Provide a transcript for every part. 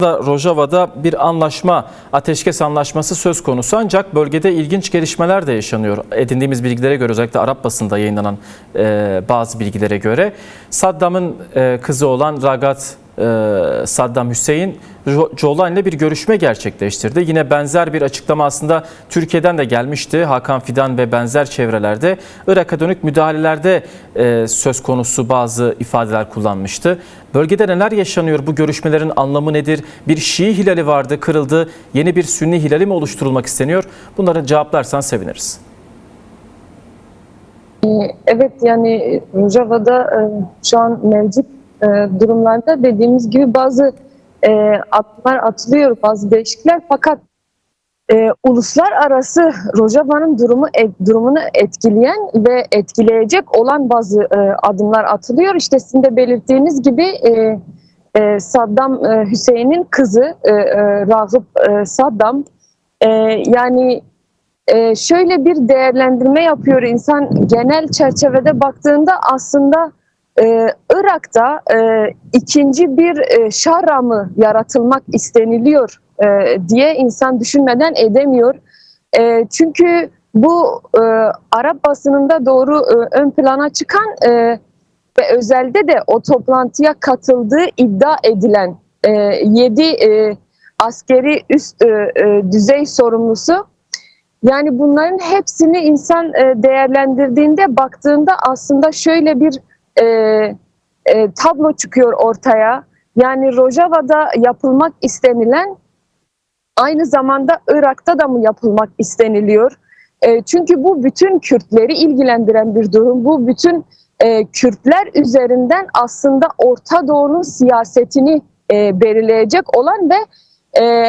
Rojava'da bir anlaşma, ateşkes anlaşması söz konusu, ancak bölgede ilginç gelişmeler de yaşanıyor. Edindiğimiz bilgilere göre, özellikle Arap basında yayınlanan bazı bilgilere göre Saddam'ın kızı olan Ragat Saddam Hüseyin Jolan ile bir görüşme gerçekleştirdi. Yine benzer bir açıklama aslında Türkiye'den de gelmişti. Hakan Fidan ve benzer çevrelerde Irak'a dönük müdahalelerde söz konusu bazı ifadeler kullanmıştı. Bölgede neler yaşanıyor? Bu görüşmelerin anlamı nedir? Bir Şii hilali vardı, kırıldı. Yeni bir Sünni hilali mi oluşturulmak isteniyor? Bunları cevaplarsan seviniriz. Evet, yani Rojava'da şu an mevcut durumlarda dediğimiz gibi bazı adımlar atılıyor, bazı değişiklikler, fakat uluslararası Rojava'nın durumunu etkileyen ve etkileyecek olan bazı adımlar atılıyor. İşte sizin de belirttiğiniz gibi Saddam Hüseyin'in kızı Ragıp Saddam, yani şöyle bir değerlendirme yapıyor insan, genel çerçevede baktığında aslında Irak'ta ikinci bir Şarra yaratılmak isteniliyor diye insan düşünmeden edemiyor. Çünkü bu Arap basınında doğru ön plana çıkan ve özelde de o toplantıya katıldığı iddia edilen 7 askeri üst düzey sorumlusu, yani bunların hepsini insan değerlendirdiğinde, baktığında aslında şöyle bir tablo çıkıyor ortaya. Yani Rojava'da yapılmak istenilen aynı zamanda Irak'ta da mı yapılmak isteniliyor? Çünkü bu bütün Kürtleri ilgilendiren bir durum. Bu bütün Kürtler üzerinden aslında Orta Doğu'nun siyasetini belirleyecek olan ve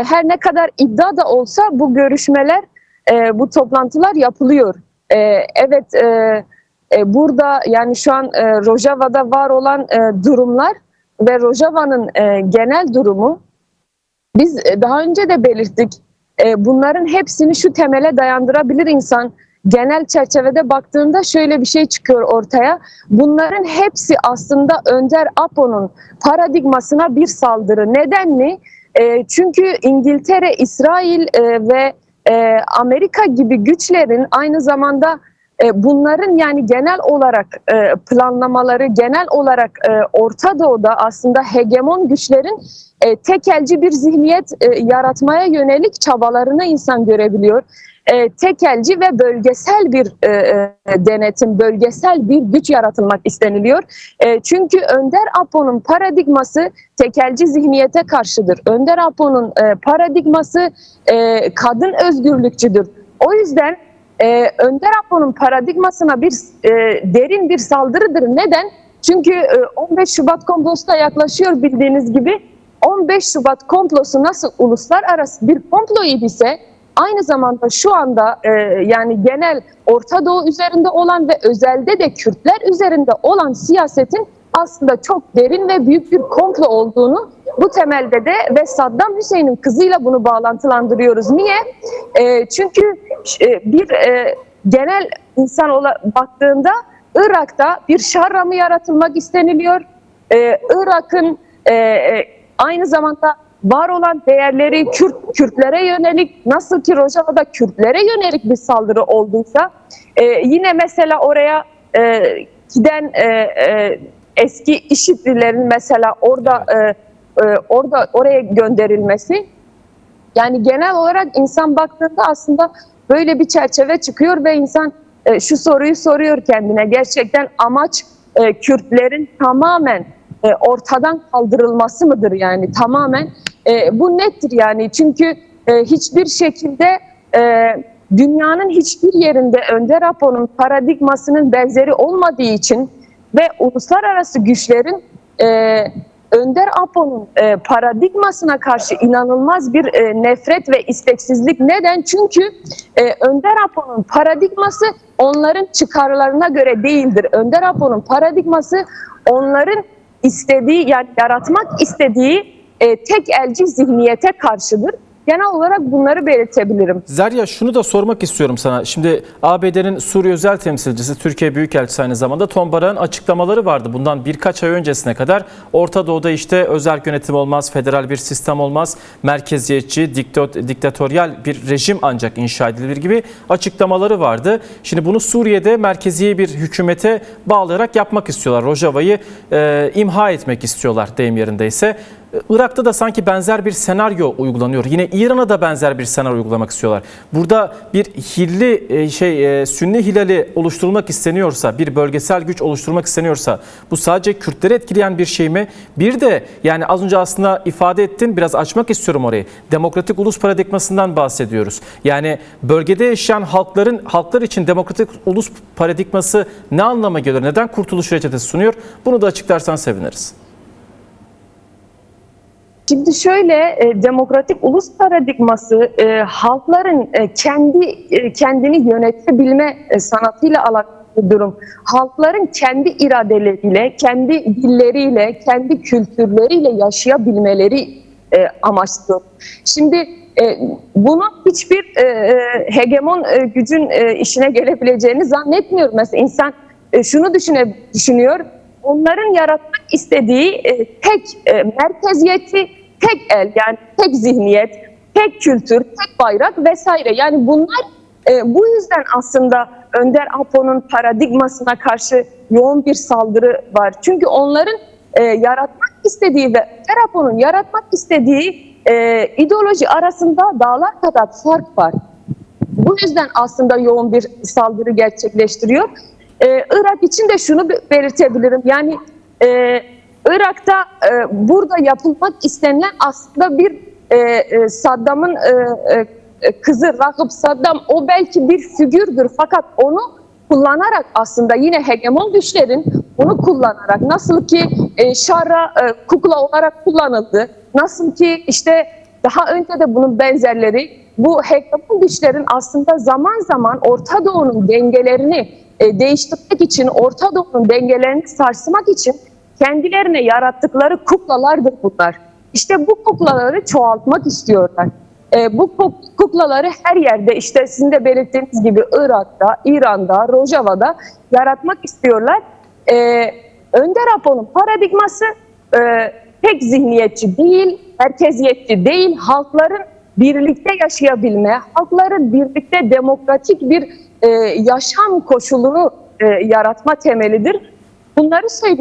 her ne kadar iddia da olsa bu görüşmeler, bu toplantılar yapılıyor. Evet, burada yani şu an Rojava'da var olan durumlar ve Rojava'nın genel durumu, biz daha önce de belirttik. Bunların hepsini şu temele dayandırabilir insan. Genel çerçevede baktığında şöyle bir şey çıkıyor ortaya. Bunların hepsi aslında Önder Apo'nun paradigmasına bir saldırı. Neden mi? Çünkü İngiltere, İsrail ve Amerika gibi güçlerin aynı zamanda bunların yani genel olarak planlamaları, genel olarak Orta Doğu'da aslında hegemon güçlerin tekelci bir zihniyet yaratmaya yönelik çabalarını insan görebiliyor. Tekelci ve bölgesel bir denetim, bölgesel bir güç yaratılmak isteniliyor. Çünkü Önder Apo'nun paradigması tekelci zihniyete karşıdır. Önder Apo'nun paradigması kadın özgürlükçüdür. O yüzden Önder Apo'nun paradigmasına bir derin bir saldırıdır. Neden? Çünkü 15 Şubat komplosu da yaklaşıyor bildiğiniz gibi. 15 Şubat komplosu nasıl uluslararası bir komplo idiyse, aynı zamanda şu anda yani genel Orta Doğu üzerinde olan ve özelde de Kürtler üzerinde olan siyasetin aslında çok derin ve büyük bir komplo olduğunu bu temelde de ve Saddam Hüseyin'in kızıyla bunu bağlantılandırıyoruz. Niye? Çünkü bir genel insan baktığında Irak'ta bir Şarra mı yaratılmak isteniliyor? Irak'ın aynı zamanda var olan değerleri Kürtlere yönelik, nasıl ki Rojava'da Kürtlere yönelik bir saldırı olduysa, yine mesela oraya giden eski IŞİD'lilerin mesela oraya gönderilmesi, yani genel olarak insan baktığında aslında böyle bir çerçeve çıkıyor ve insan şu soruyu soruyor kendine: gerçekten amaç Kürtlerin tamamen ortadan kaldırılması mıdır? Yani tamamen bu nettir yani, çünkü hiçbir şekilde dünyanın hiçbir yerinde Önder Apo'nun paradigmasının benzeri olmadığı için ve uluslararası güçlerin Önder Apo'nun paradigmasına karşı inanılmaz bir nefret ve isteksizlik. Neden? Çünkü Önder Apo'nun paradigması onların çıkarlarına göre değildir. Önder Apo'nun paradigması onların istediği, yani yaratmak istediği tek elci zihniyete karşıdır. Genel olarak bunları belirtebilirim. Zerya, şunu da sormak istiyorum sana. Şimdi ABD'nin Suriye özel temsilcisi, Türkiye Büyükelçisi aynı zamanda Ton Barak'ın açıklamaları vardı. Bundan birkaç ay öncesine kadar Orta Doğu'da işte özerk yönetim olmaz, federal bir sistem olmaz, merkeziyetçi, diktatöryal bir rejim ancak inşa edilir gibi açıklamaları vardı. Şimdi bunu Suriye'de merkezi bir hükümete bağlayarak yapmak istiyorlar. Rojava'yı imha etmek istiyorlar deyim yerindeyse. Irak'ta da sanki benzer bir senaryo uygulanıyor. Yine İran'a da benzer bir senaryo uygulamak istiyorlar. Burada bir Sünni hilali oluşturulmak isteniyorsa, bir bölgesel güç oluşturmak isteniyorsa bu sadece Kürtleri etkileyen bir şey mi? Bir de yani az önce aslında ifade ettin, biraz açmak istiyorum orayı. Demokratik ulus paradigmasından bahsediyoruz. Yani bölgede yaşayan halklar için demokratik ulus paradigması ne anlama geliyor? Neden kurtuluş reçetesi sunuyor? Bunu da açıklarsan seviniriz. Şimdi şöyle, demokratik ulus paradigması halkların kendini yönetebilme sanatıyla alakalı bir durum. Halkların kendi iradeleriyle, kendi dilleriyle, kendi kültürleriyle yaşayabilmeleri amaçlı. Şimdi bunu hiçbir hegemon gücün işine gelebileceğini zannetmiyorum. Mesela insan şunu düşünüyor, onların yaratmak istediği tek merkeziyeti, tek el, yani tek zihniyet, tek kültür, tek bayrak vesaire. Yani bunlar bu yüzden aslında Önder Apo'nun paradigmasına karşı yoğun bir saldırı var. Çünkü onların yaratmak istediği ve Önder Apo'nun yaratmak istediği ideoloji arasında dağlar kadar fark var. Bu yüzden aslında yoğun bir saldırı gerçekleştiriyor. Irak için de şunu belirtebilirim. Yani Irak'ta burada yapılmak istenilen aslında bir Saddam'ın kızı Rakip Saddam, o belki bir figürdür fakat onu kullanarak aslında yine hegemon güçlerin bunu kullanarak, nasıl ki Şar'a kukla olarak kullanıldı, nasıl ki işte daha önce de bunun benzerleri, bu hegemon güçlerin aslında zaman zaman Orta Doğu'nun dengelerini değiştirmek için, Orta Doğu'nun dengelerini sarsmak için kendilerine yarattıkları kuklalardır bunlar. İşte bu kuklaları çoğaltmak istiyorlar. Bu kuklaları her yerde, işte sizin de belirttiğiniz gibi Irak'ta, İran'da, Rojava'da yaratmak istiyorlar. Önder Apo'nun paradigması tek zihniyetçi değil, merkeziyetçi değil, halkların birlikte yaşayabilme, halkların birlikte demokratik bir yaşam koşulunu yaratma temelidir. Bunları söyleyeyim.